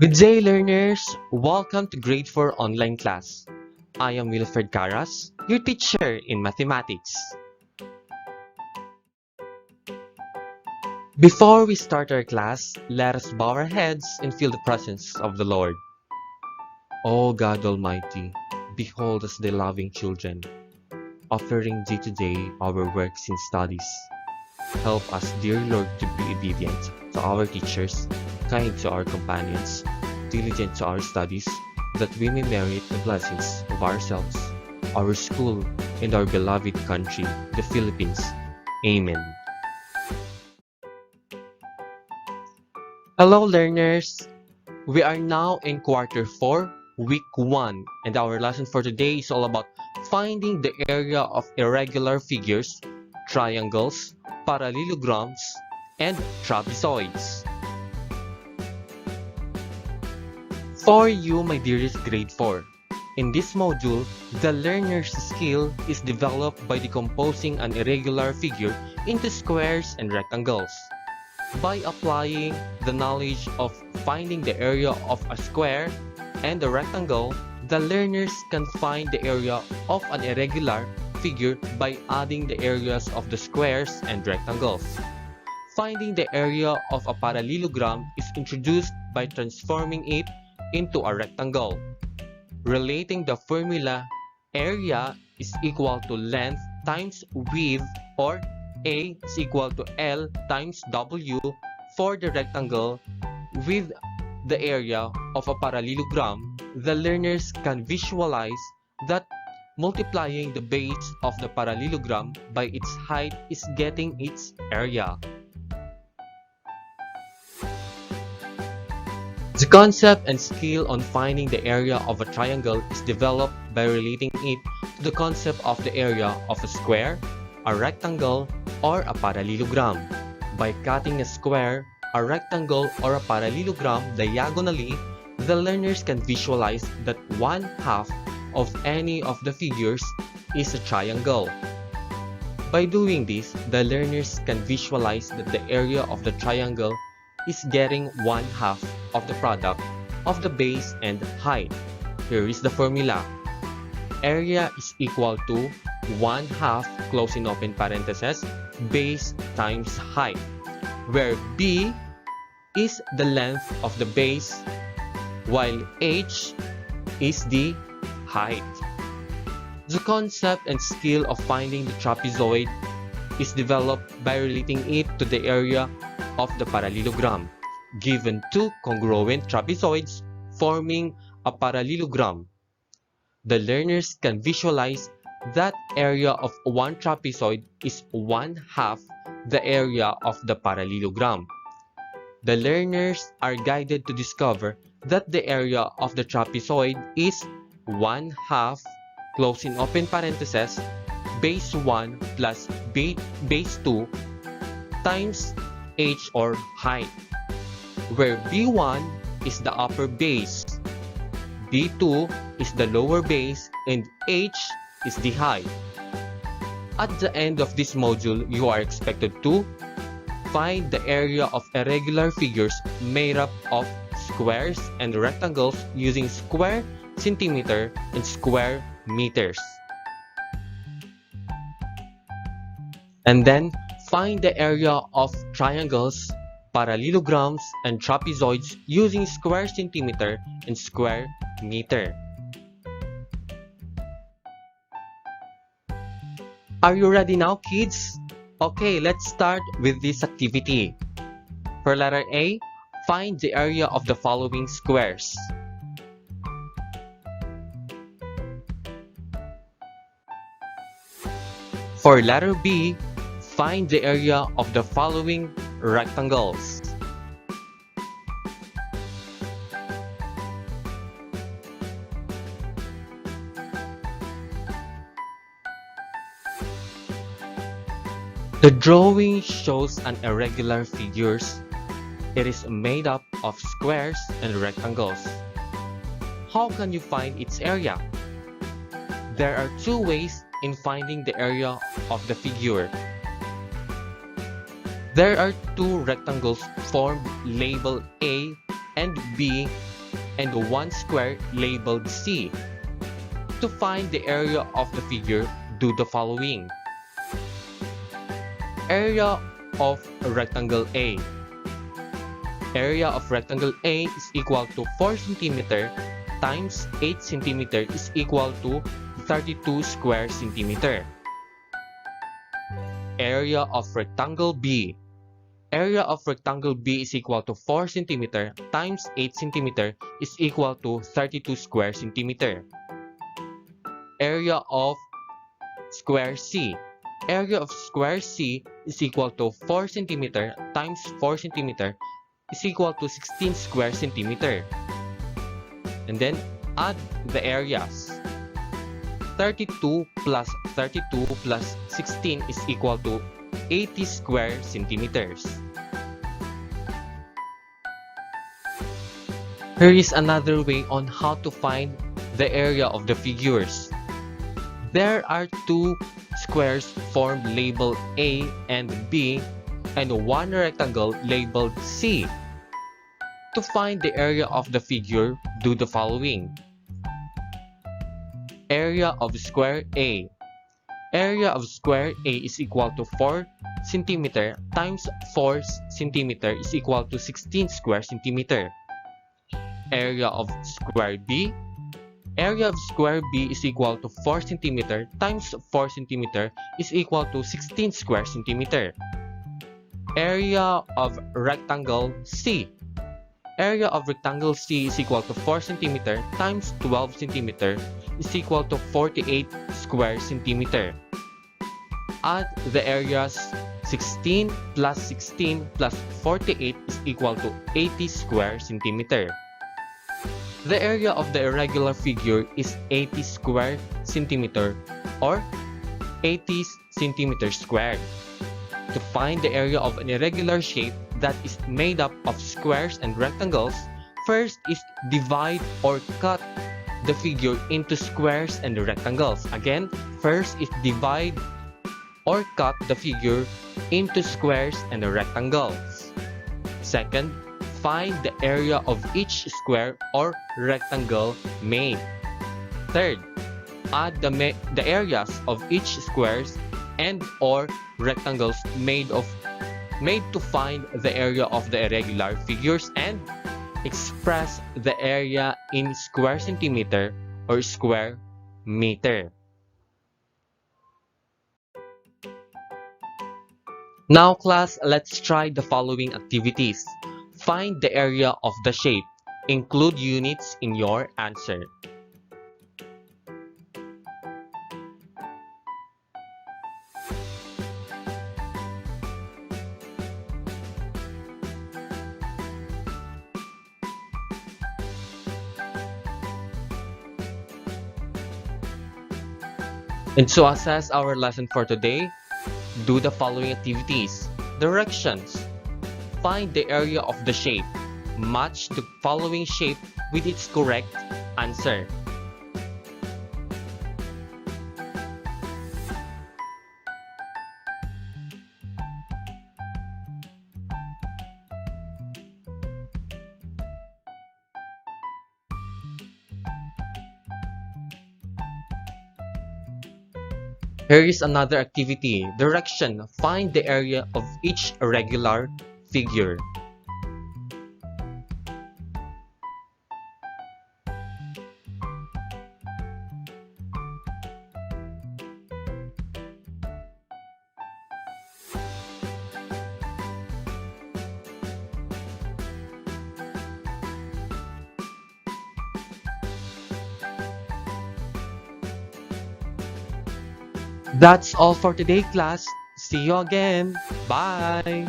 Good day, learners! Welcome to Grade 4 online class. I am Wilfred Caras, your teacher in mathematics. Before we start our class, let us bow our heads and feel the presence of the Lord. O God Almighty, behold us the loving children, offering Thee today our works and studies. Help us, dear Lord, to be obedient to our teachers, kind to our companions, diligent to our studies, that we may merit the blessings of ourselves, our school, and our beloved country, the Philippines. Amen. Hello, learners! We are now in Quarter 4, Week 1, and our lesson for today is all about finding the area of irregular figures, triangles, parallelograms, and trapezoids. For you, my dearest Grade 4, in this module, the learner's skill is developed by decomposing an irregular figure into squares and rectangles. By applying the knowledge of finding the area of a square and a rectangle, the learners can find the area of an irregular figure by adding the areas of the squares and rectangles. Finding the area of a parallelogram is introduced by transforming it into a rectangle. Relating the formula, area is equal to length times width, or A is equal to L times W for the rectangle. With the area of a parallelogram, the learners can visualize that multiplying the base of the parallelogram by its height is getting its area. The concept and skill on finding the area of a triangle is developed by relating it to the concept of the area of a square, a rectangle, or a parallelogram. By cutting a square, a rectangle, or a parallelogram diagonally, the learners can visualize that one half of any of the figures is a triangle. By doing this, the learners can visualize that the area of the triangle is getting one half of the product of the base and height. Here is the formula. Area is equal to 1/2 closing open parenthesis base times height, where B is the length of the base while H is the height. The concept and skill of finding the trapezoid is developed by relating it to the area of the parallelogram. Given two congruent trapezoids forming a parallelogram, the learners can visualize that area of one trapezoid is 1/2 the area of the parallelogram. The learners are guided to discover that the area of the trapezoid is 1/2 closing open parenthesis base 1 plus base 2 times H, or height, where B1 is the upper base, B2 is the lower base, and H is the height. At the end of this module, you are expected to find the area of irregular figures made up of squares and rectangles using square centimeter and square meters. And then find the area of triangles, parallelograms, and trapezoids using square centimeter and square meter. Are you ready now, kids? Okay, let's start with this activity. For letter A, find the area of the following squares. For letter B, find the area of the following rectangles. The drawing shows an irregular figures. It is made up of squares and rectangles. How can you find its area? There are two ways in finding the area of the figure. There are two rectangles formed labeled A and B and one square labeled C. To find the area of the figure, do the following. Area of rectangle A. Area of rectangle A is equal to 4 cm times 8 cm is equal to 32 square centimeter. Area of rectangle B. Area of rectangle B is equal to 4 cm times 8 cm is equal to 32 square centimeter. Area of square C. Area of square C is equal to 4 cm times 4 cm is equal to 16 square centimeter. And then add the areas. 32 plus 32 plus 16 is equal to 80 square centimeters. Here is another way on how to find the area of the figures. There are two squares formed labeled A and B and one rectangle labeled C. To find the area of the figure, do the following. Area of square A. Area of square A is equal to 4 cm times 4 cm is equal to 16 square centimeter. Area of square B. Area of square B is equal to 4 cm times 4 cm is equal to 16 square centimeter. Area of rectangle C. Area of rectangle C is equal to 4 cm times 12 cm is equal to 48 square centimeter. Add the areas. 16 plus 16 plus 48 is equal to 80 square centimeter. The area of the irregular figure is 80 square centimeter or 80 centimeters squared. To find the area of an irregular shape that is made up of squares and rectangles, first is divide or cut the figure into squares and rectangles. Again, first is divide or cut the figure into squares and rectangles. Second, find the area of each square or rectangle made. Third, add the areas of each squares and or rectangles made to find the area of the irregular figures, and express the area in square centimeter or square meter. Now class, let's try the following activities. Find the area of the shape. Include units in your answer. And to assess our lesson for today, do the following activities. Directions. Find the area of the shape. Match the following shape with its correct answer. Here is another activity. Direction. Find the area of each irregular figure. That's all for today, class. See you again. Bye.